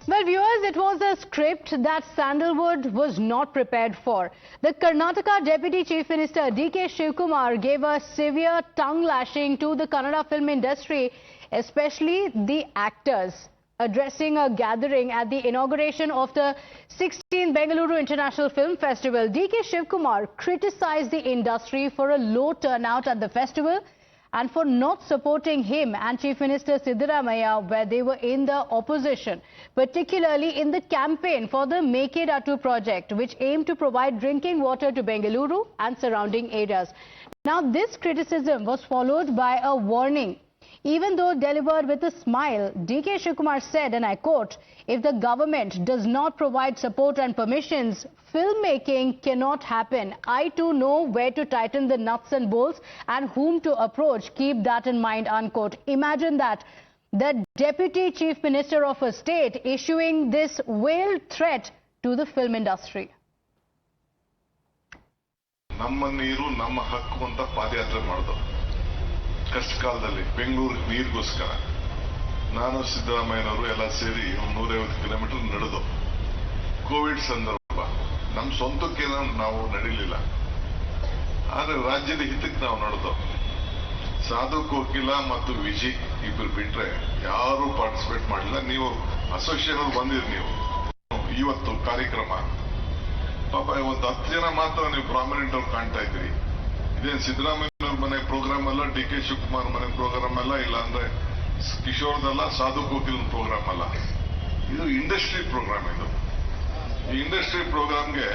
Well, viewers, it was a script that Sandalwood was not prepared for. The Karnataka Deputy Chief Minister D.K. Shivkumar gave a severe tongue lashing to the Kannada film industry, especially the actors. Addressing a gathering at the inauguration of the 16th Bengaluru International Film Festival, D.K. Shivkumar criticized the industry for a low turnout at the festival and for not supporting him and Chief Minister Siddaramaiah where they were in the opposition, particularly in the campaign for the Make It Attu project, which aimed to provide drinking water to Bengaluru and surrounding areas. Now, this criticism was followed by a warning. Even though delivered with a smile, D.K. Shivkumar said, and I quote, "If the government does not provide support and permissions, filmmaking cannot happen. I too know where to tighten the nuts and bolts and whom to approach. Keep that in mind," unquote. Imagine that. The Deputy Chief Minister of a state issuing this veiled threat to the film industry. ನಮ್ಮ ನೀರು ನಮ್ಮ ಹಕ್ಕು ಅಂತ ಪಾದಯಾತ್ರೆ ಮಾಡಿದ್ರು ಕಷ್ಟ ಕಾಲದಲ್ಲಿ ಬೆಂಗಳೂರು ನೀರಿಗೋಸ್ಕರ ನಾನು ಸಿದ್ದರಾಮಯ್ಯನವರು ಎಲ್ಲ ಸೇರಿ 150 ಕಿಲೋಮೀಟರ್ ನಡೆದು ಕೋವಿಡ್ ಸಂದರ್ಭ ನಮ್ಮ ಸ್ವಂತಕ್ಕೆ ನಾವು ನಡೀಲಿಲ್ಲ ಆದರೆ ರಾಜ್ಯದ ಹಿತಕ್ಕೆ ನಾವು ನಡೆದು ಸಾಧು ಕೋಕಿಲ ಮತ್ತು ವಿಜಿ ಇಬ್ಬರು ಬಿಟ್ರೆ ಯಾರು ಪಾರ್ಟಿಸಿಪೇಟ್ ಮಾಡಲಿಲ್ಲ ನೀವು ಅಸೋಸಿಯೇಷನ್ ಬಂದಿರಿ ನೀವು ಇವತ್ತು ಕಾರ್ಯಕ್ರಮ ಪಾಪ ಇವತ್ತು 10 ಜನ ಮಾತ್ರ ನೀವು ಪ್ರಾಮಿನೆಂಟ್ ಅವ್ರು ಕಾಣ್ತಾ ಇದ್ದೀರಿ ಇದೇನು ಸಿದ್ದರಾಮಯ್ಯನವ್ರ ಮನೆ ಪ್ರೋಗ್ರಾಮ್ ಅಲ್ಲ ಡಿ.ಕೆ. ಶಿವಕುಮಾರ್ ಮನೆ ಪ್ರೋಗ್ರಾಮ್ ಅಲ್ಲ ಇಲ್ಲ ಅಂದ್ರೆ ಕಿಶೋರ್ದಲ್ಲ ಸಾಧು ಕೋಕಿಲ್ ಪ್ರೋಗ್ರಾಮ್ ಅಲ್ಲ ಇದು ಇಂಡಸ್ಟ್ರಿ ಪ್ರೋಗ್ರಾಮ್ ಇದು ಈ ಇಂಡಸ್ಟ್ರಿ ಪ್ರೋಗ್ರಾಮ್ಗೆ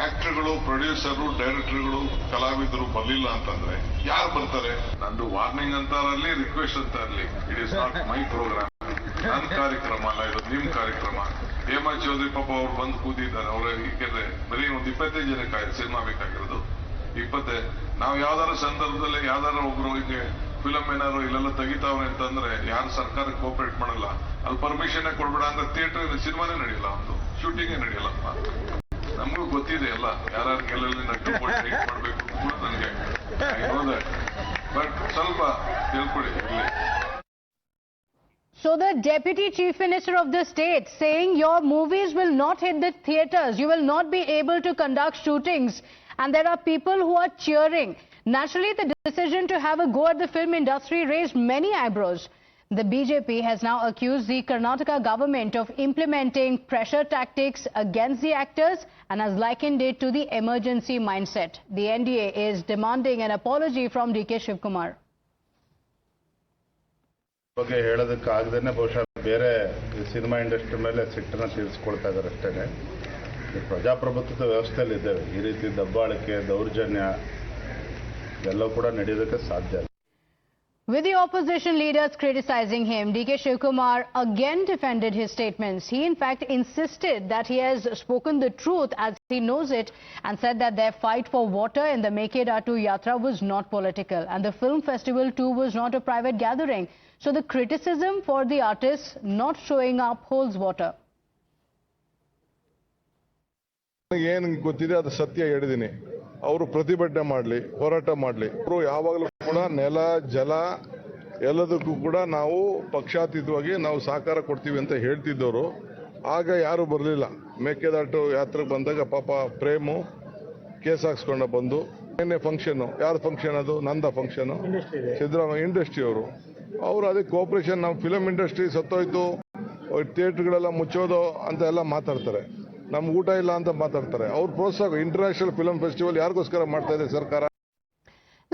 ಆಕ್ಟರ್ಗಳು ಪ್ರೊಡ್ಯೂಸರು ಡೈರೆಕ್ಟರ್ಗಳು ಕಲಾವಿದರು ಬರಲಿಲ್ಲ ಅಂತಂದ್ರೆ ಯಾರು ಬರ್ತಾರೆ ನಂದು ವಾರ್ನಿಂಗ್ ಅಂತ ಇರಲಿ ರಿಕ್ವೆಸ್ಟ್ ಅಂತ ಇರಲಿ it is not my program ನನ್ನ ಕಾರ್ಯಕ್ರಮ ಅಲ್ಲ ಇದು ನಿಮ್ ಕಾರ್ಯಕ್ರಮ ಹೇಮಾ ಚೌಧರಿ ಪಾಪ ಅವ್ರು ಬಂದು ಕೂತಿದ್ದಾರೆ ಅವ್ರ ಯಾಕೆಂದ್ರೆ ಬರೀ ಒಂದು 25 ಜನಕ್ಕೆ ಸಿನಿಮಾ ಬೇಕಾಗಿರೋದು 20 ನಾವು ಯಾವ್ದಾರ ಸಂದರ್ಭದಲ್ಲಿ ಯಾವ್ದಾರ ಒಬ್ರು ಹಿಂಗೆ ಫಿಲಂ ಏನಾದ್ರು ಇಲ್ಲೆಲ್ಲ ತೆಗಿತಾವ್ರೆ ಅಂತಂದ್ರೆ ಯಾರು ಸರ್ಕಾರಕ್ಕೆ ಕೋಪರೇಟ್ ಮಾಡಲ್ಲ ಅಲ್ಲಿ ಪರ್ಮಿಷನ್ ಕೊಡ್ಬೇಡ ಅಂದ್ರೆ ಥಿಯೇಟರ್ ಸಿನಿಮಾನೇ ನಡೆಯಲ್ಲ ಒಂದು ಶೂಟಿಂಗೇ ನಡೆಯಲ್ಲಪ್ಪ ನಮಗೂ ಗೊತ್ತಿದೆ ಎಲ್ಲ ಯಾರು ಎಲ್ಲೆಲ್ಲಿ ನಟ್ಟು ಮಾಡ್ಬೇಕು ಕೂಡ ನನಗೆ ಬಟ್ ಸ್ವಲ್ಪ ತಿಳ್ಕೊಡಿ ಇರ್ಲಿ. So the Deputy Chief Minister of the state saying your movies will not hit the theatres, you will not be able to conduct shootings, and there are people who are cheering. Naturally, the decision to have a go at the film industry raised many eyebrows. The BJP has now accused the Karnataka government of implementing pressure tactics against the actors and has likened it to the emergency mindset. The NDA is demanding an apology from D.K. Shivkumar. ಬಗ್ಗೆ ಹೇಳೋದಕ್ಕಾಗದೇ ಬಹುಶಃ ಬೇರೆ cinema industry ಮೇಲೆ ಸಿಟ್ಟನ್ನು ತೀರಿಸ್ಕೊಳ್ತಾ ಇದ್ದಾರೆ ಅಷ್ಟೇ. ಪ್ರಜಾಪ್ರಭುತ್ವದ ವ್ಯವಸ್ಥೆಯಲ್ಲಿ ಇದ್ದೇವೆ, ಈ ರೀತಿ ದಬ್ಬಾಳಿಕೆ ದೌರ್ಜನ್ಯ ಎಲ್ಲವೂ ಕೂಡ ನಡೆಯೋದಕ್ಕೆ ಸಾಧ್ಯ ಇಲ್ಲ. With the opposition leaders criticizing him, D.K. Shivkumar again defended his statements. He in fact insisted that he has spoken the truth as he knows it and said that their fight for water in the Make It Attu Yatra was not political and the film festival too was not a private gathering. So the criticism for the artists not showing up holds water. ಏನು ಗೊತ್ತಿದೆ ಅದು ಸತ್ಯ ಹೇಳಿದ್ದೀನಿ. ಅವರು ಪ್ರತಿಭಟನೆ ಮಾಡಲಿ, ಹೋರಾಟ ಮಾಡಲಿ. ಅವರು ಯಾವಾಗಲೂ ಕೂಡ ನೆಲ ಜಲ ಎಲ್ಲದಕ್ಕೂ ಕೂಡ ನಾವು ಪಕ್ಷಾತೀತವಾಗಿ ನಾವು ಸಹಕಾರ ಕೊಡ್ತೀವಿ ಅಂತ ಹೇಳ್ತಿದ್ದವರು. ಆಗ ಯಾರು ಬರಲಿಲ್ಲ. ಮೇಕೆದಾಟು ಯಾತ್ರೆಗೆ ಬಂದಾಗ ಪಾಪ ಪ್ರೇಮು ಕೇಸ್ ಹಾಕ್ಸ್ಕೊಂಡ ಬಂದು ಏನೇ ಫಂಕ್ಷನ್ನು, ಯಾರ ಫಂಕ್ಷನ್ ಅದು? ನಂದ ಫಂಕ್ಷನು, ಸಿದ್ದರಾಮಯ್ಯ ಇಂಡಸ್ಟ್ರಿ ಅವರು ಅದಕ್ಕೆ ಕೋಆಪರೇಷನ್. ನಾವು ಫಿಲಮ್ ಇಂಡಸ್ಟ್ರಿ ಸತ್ತೋಯ್ತು, ಥಿಯೇಟರ್ಗಳೆಲ್ಲ ಮುಚ್ಚೋದು ಅಂತ ಎಲ್ಲ ಮಾತಾಡ್ತಾರೆ. ನಮ್ಗೆ ಊಟ ಇಲ್ಲ ಅಂತ ಮಾತಾಡ್ತಾರೆ. ಅವ್ರ ಪ್ರೋತ್ಸಾಹ ಇಂಟರ್ನ್ಯಾಷನಲ್ ಫಿಲ್ಮ್ ಫೆಸ್ಟಿವಲ್ ಯಾರಿಗೋಸ್ಕರ ಮಾಡ್ತಾ ಇದೆ ಸರ್ಕಾರ?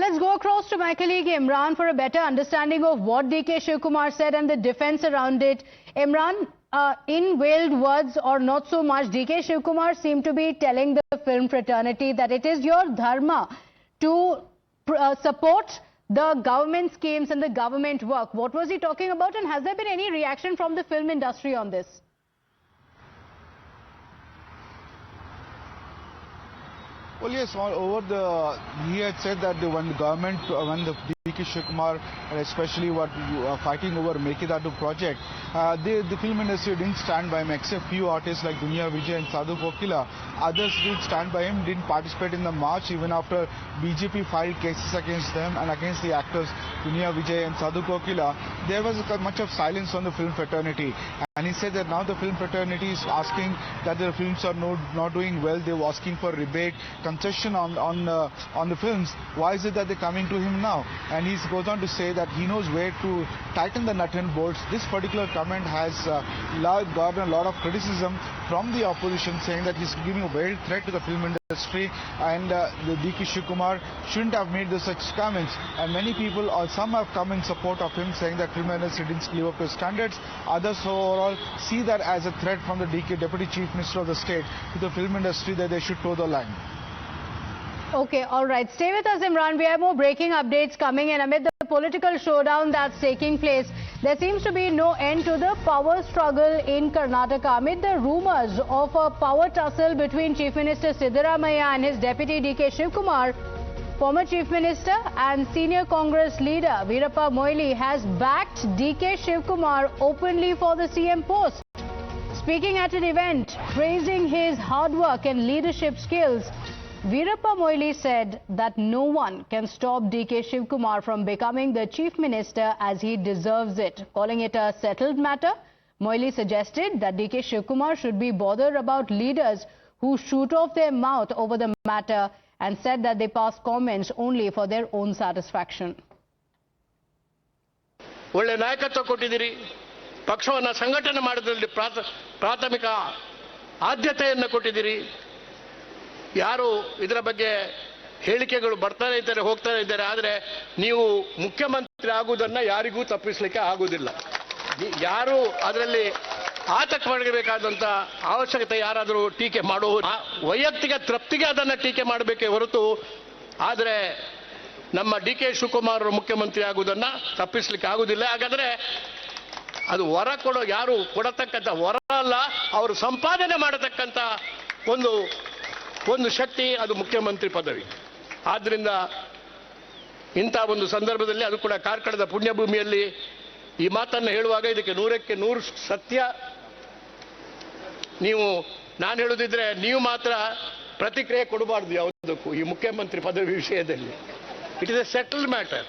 Let's go across to my colleague Imran for a better understanding of what D.K. Shivkumar said and the defense around it. Imran, in veiled words or not so much, D.K. Shivkumar seemed to be telling the film fraternity that it is your dharma to support the government schemes and the government work. What was he talking about, and has there been any reaction from the film industry on this? Well, yes, he had said that when the DK Shivakumar, and especially what fighting over Mekidadu project, the film industry didn't stand by him except few artists like Dunia Vijay and Sadhu Kokila. Others did stand by him, didn't participate in the march even after BJP filed cases against them and against the actors Dunia Vijay and Sadhu Kokila. There was much of silence on the film fraternity. And he said that now the film fraternity is asking that their films are not doing well. They were asking for rebate, concession on the films. Why is it that they're coming to him now? And he goes on to say that he knows where to tighten the nut and bolts. This particular comment has gotten a lot of criticism from the opposition, saying that he's giving a very threat to the film industry, and the DK Shivakumar shouldn't have made such comments. And many people, or some, have come in support of him, saying that film industry didn't live up to standards. Others overall see that as a threat from the DK, Deputy Chief Minister of the state, to the film industry, that they should toe the line. Okay, all right. Stay with us, Imran. We have more breaking updates coming in. Amid the political showdown that's taking place, there seems to be no end to the power struggle in Karnataka. Amid the rumors of a power tussle between Chief Minister Siddaramaiah and his deputy DK Shivakumar, former Chief Minister and senior Congress leader Veerappa Moily has backed DK Shivakumar openly for the CM post. Speaking at an event praising his hard work and leadership skills, Veerappa Moily said that no one can stop DK Shivakumar from becoming the Chief Minister, as he deserves it. Calling it a settled matter, Moily suggested that DK Shivakumar should be bothered about leaders who shoot off their mouth over the matter, and said that they pass comments only for their own satisfaction. ಒಳ್ಳೆ ನಾಯಕತ್ವ ಕೊಟ್ಟಿದ್ದೀರಿ, ಪಕ್ಷವನ್ನು ಸಂಘಟನೆ ಮಾಡೋದ್ರಲ್ಲಿ ಪ್ರಾಥಮಿಕ ಆದ್ಯತೆಯನ್ನು ಕೊಟ್ಟಿದ್ದೀರಿ. ಯಾರು ಇದರ ಬಗ್ಗೆ ಹೇಳಿಕೆಗಳು ಬರ್ತಾನೆ ಇದ್ದಾರೆ, ಹೋಗ್ತಾನೆ ಇದ್ದಾರೆ, ಆದರೆ ನೀವು ಮುಖ್ಯಮಂತ್ರಿ ಆಗುವುದನ್ನು ಯಾರಿಗೂ ತಪ್ಪಿಸಲಿಕ್ಕೆ ಆಗುವುದಿಲ್ಲ. ಯಾರು ಅದರಲ್ಲಿ ಆತಂಕ ಪಡಬೇಕಾದಂಥ ಅವಶ್ಯಕತೆ ಯಾರಾದರೂ ಟೀಕೆ ಮಾಡುವ ವೈಯಕ್ತಿಕ ತೃಪ್ತಿಗೆ ಅದನ್ನು ಟೀಕೆ ಮಾಡಬೇಕೇ ಹೊರತು, ಆದರೆ ನಮ್ಮ DK ಶಿವಕುಮಾರ್ ಮುಖ್ಯಮಂತ್ರಿ ಆಗುವುದನ್ನು ತಪ್ಪಿಸಲಿಕ್ಕೆ ಆಗುವುದಿಲ್ಲ. ಹಾಗಾದರೆ ಅದು ವರ ಕೊಡೋ, ಯಾರು ಕೊಡತಕ್ಕಂಥ ವರ ಅಲ್ಲ, ಅವರು ಸಂಪಾದನೆ ಮಾಡತಕ್ಕಂಥ ಒಂದು ಶಕ್ತಿ, ಅದು ಮುಖ್ಯಮಂತ್ರಿ ಪದವಿ. ಆದ್ದರಿಂದ ಇಂಥ ಒಂದು ಸಂದರ್ಭದಲ್ಲಿ, ಅದು ಕೂಡ ಕಾರ್ಕಳದ ಪುಣ್ಯಭೂಮಿಯಲ್ಲಿ ಈ ಮಾತನ್ನು ಹೇಳುವಾಗ ಇದಕ್ಕೆ 100ಕ್ಕೆ 100 ಸತ್ಯ. ನಾನು ಹೇಳುದಿದ್ರೆ ನೀವು ಮಾತ್ರ ಪ್ರತಿಕ್ರಿಯೆ ಕೊಡಬಾರ್ದು ಯಾವುದಕ್ಕೂ ಈ ಮುಖ್ಯಮಂತ್ರಿ ಪದವಿ ವಿಷಯದಲ್ಲಿ. It is A settled matter.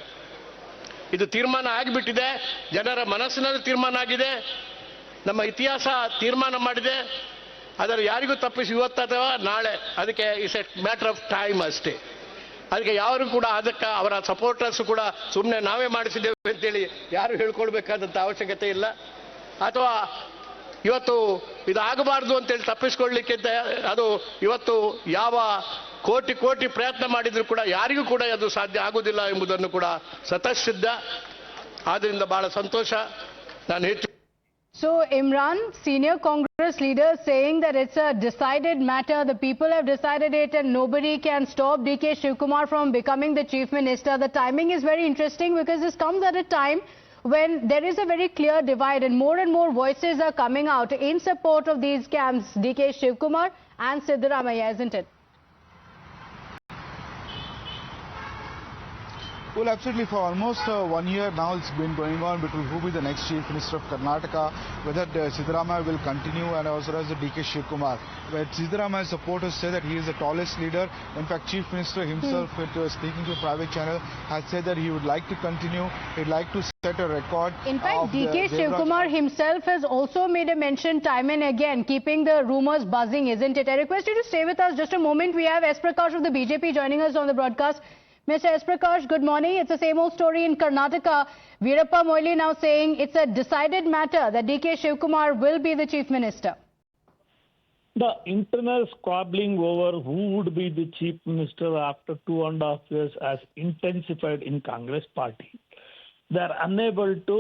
ಇದು ತೀರ್ಮಾನ ಆಗಿಬಿಟ್ಟಿದೆ, ಜನರ ಮನಸ್ಸಿನಲ್ಲಿ ತೀರ್ಮಾನ ಆಗಿದೆ, ನಮ್ಮ ಇತಿಹಾಸ ತೀರ್ಮಾನ ಮಾಡಿದೆ. ಅದರ ಯಾರಿಗೂ ತಪ್ಪಿಸಿ ಇವತ್ತು ಅಥವಾ ನಾಳೆ, ಅದಕ್ಕೆ it's A matter of time ಅಷ್ಟೇ. ಅದಕ್ಕೆ ಯಾರು ಕೂಡ ಅದಕ್ಕೆ ಅವರ ಸಪೋರ್ಟರ್ಸ್ ಕೂಡ ಸುಮ್ಮನೆ ನಾವೇ ಮಾಡಿಸಿದ್ದೇವೆ ಅಂತೇಳಿ ಯಾರು ಹೇಳ್ಕೊಳ್ಬೇಕಾದಂಥ ಅವಶ್ಯಕತೆ ಇಲ್ಲ. ಅಥವಾ ಇವತ್ತು ಇದಾಗಬಾರ್ದು ಅಂತೇಳಿ ತಪ್ಪಿಸ್ಕೊಳ್ಳಿಕ್ಕೆ ಅದು ಇವತ್ತು ಯಾವ ಕೋಟಿ ಪ್ರಯತ್ನ ಮಾಡಿದ್ರು ಕೂಡ ಯಾರಿಗೂ ಕೂಡ ಅದು ಸಾಧ್ಯ ಆಗುವುದಿಲ್ಲ ಎಂಬುದನ್ನು ಕೂಡ ಸ್ವತಃಸಿದ್ಧ. ಆದ್ದರಿಂದ ಬಹಳ ಸಂತೋಷ. ನಾನು ಹೆಚ್ಚು. So Imran, senior Congress leader, saying that it's a decided matter, the people have decided it and nobody can stop DK Shivakumar from becoming the Chief Minister. The timing is very interesting because this comes at a time when there is a very clear divide and more voices are coming out in support of these camps, DK Shivakumar and Siddaramaiah, isn't it? Well, absolutely. For almost 1 year now, it's been going on between who will be the next Chief Minister of Karnataka, whether Siddaramaiah will continue, and also as the DK Shivakumar. But Siddaramaiah supporters say that he is the tallest leader. In fact, Chief Minister himself, speaking to a private channel, has said that he would like to continue. He'd like to set a record. In fact, DK Shivakumar himself has also made a mention time and again, keeping the rumors buzzing, isn't it? I request you to stay with us just a moment. We have S. Prakash of the BJP joining us on the broadcast. Mr. S. Prakash, good morning. It's the same old story in Karnataka. Veerappa Moily now saying it's a decided matter that DK Shivakumar will be the Chief Minister. The internal squabbling over who would be the Chief Minister after 2.5 years has intensified in Congress party. They are unable to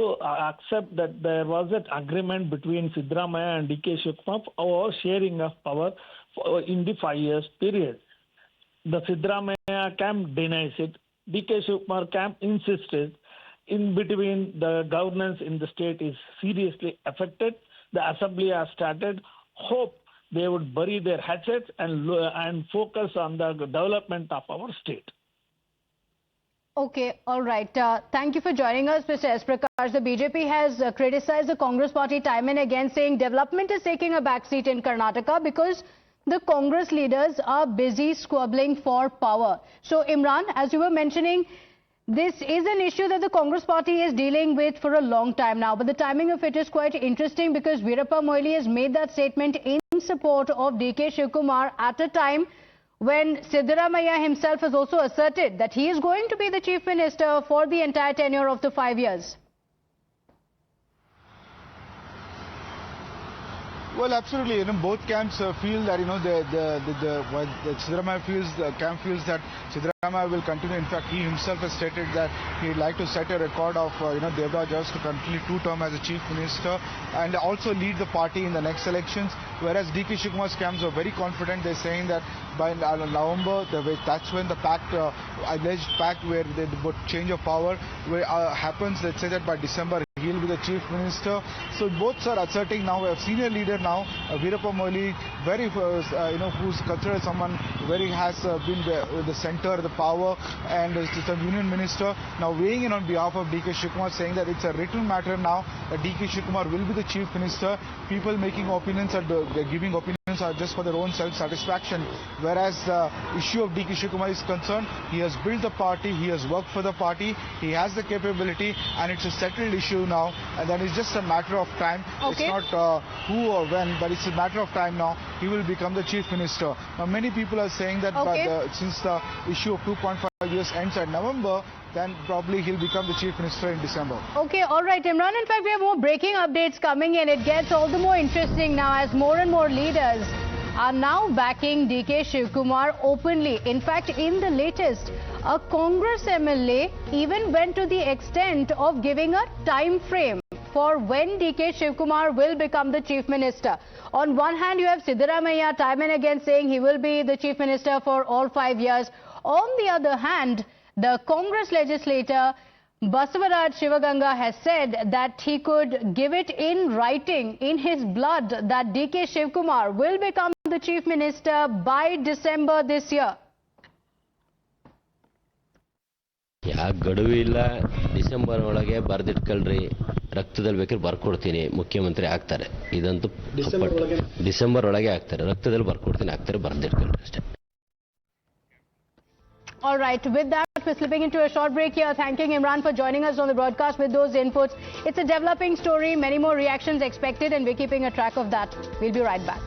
accept that there was an agreement between Siddaramaiah and DK Shivakumar over sharing of power in the 5 years period. The Siddaramaiah camp denies it. DK Shivakumar camp insisted. In between, the governance in the state is seriously affected. The assembly has started. Hope they would bury their hatchets and focus on the development of our state. Okay, all right. Thank you for joining us, Mr. S. Prakash. The BJP has criticized the Congress party time and again, saying development is taking a backseat in Karnataka because the Congress leaders are busy squabbling for power. So, Imran, as you were mentioning, this is an issue that the Congress party is dealing with for a long time now. But the timing of it is quite interesting because Veerappa Moily has made that statement in support of D.K. Shivkumar at a time when Siddaramaiah himself has also asserted that he is going to be the Chief Minister for the entire tenure of the 5 years. Well, absolutely. Both camps feel that the Siddaramaiah camp feels that Siddaramaiah will continue. In fact, he himself has stated that he'd like to set a record of Devaraj Arusu to continue 2 terms as a chief minister and also lead the party in the next elections. Whereas D.K. Shivkumar's camps are very confident. They're saying that by November, that's when the alleged pact where the change of power happens. Let's say that by December he'll be the chief minister. So both are asserting now. A senior leader now, Veerappa Moily, who's considered someone very has been the center, the power, and is the union minister. Now weighing in on behalf of D.K. Shivkumar, saying that it's a written matter now that D.K. Shivkumar will be the chief minister. People making opinions are giving opinions are just for their own self-satisfaction. Whereas the issue of D.K. Shivkumar is concerned, he has built the party, he has worked for the party, he has the capability, and it's a settled issue now, and that is just a matter of time. Okay. It's not who or when, but it's a matter of time now. He will become the chief minister. Now, many people are saying that since the issue of 2.5 years ends at November, then probably he'll become the chief minister in December. Okay, all right, Imran. In fact, we have more breaking updates coming in. It gets all the more interesting now as more and more leaders are now backing D.K. Shivkumar openly. In fact, in the latest, a Congress MLA even went to the extent of giving a time frame for when D.K. Shivkumar will become the chief minister. On one hand, you have Siddaramaiah time and again saying he will be the chief minister for all 5 years. On the other hand, the Congress legislator Basavaraj Shivaganga has said that he could give it in writing, in his blood, that D.K. Shivkumar will become the chief minister by December this year. ಯಾಕೆ ಗಡುವು ಇಲ್ಲ December ಒಳಗೆ ಬರೆದಿಟ್ಕೊಳ್ರಿ ರಕ್ತದಲ್ಲಿ ಬೇಕಾದ್ರೆ ಬರ್ಕೊಡ್ತೀನಿ ಮುಖ್ಯಮಂತ್ರಿ ಆಗ್ತಾರೆ ಇದಂತೂ December ಒಳಗೆ ಆಗ್ತಾರೆ ರಕ್ತದಲ್ಲಿ ಬರ್ಕೊಡ್ತೀನಿ ಆಗ್ತಾರೆ ಬರೆದಿಟ್ಕೊಳ್ರಿ ಅಷ್ಟೇ. All right, with that, we're slipping into a short break here. Thanking Imran for joining us on the broadcast with those inputs. It's a developing story, many more reactions expected, and we're keeping a track of that. We'll be right back.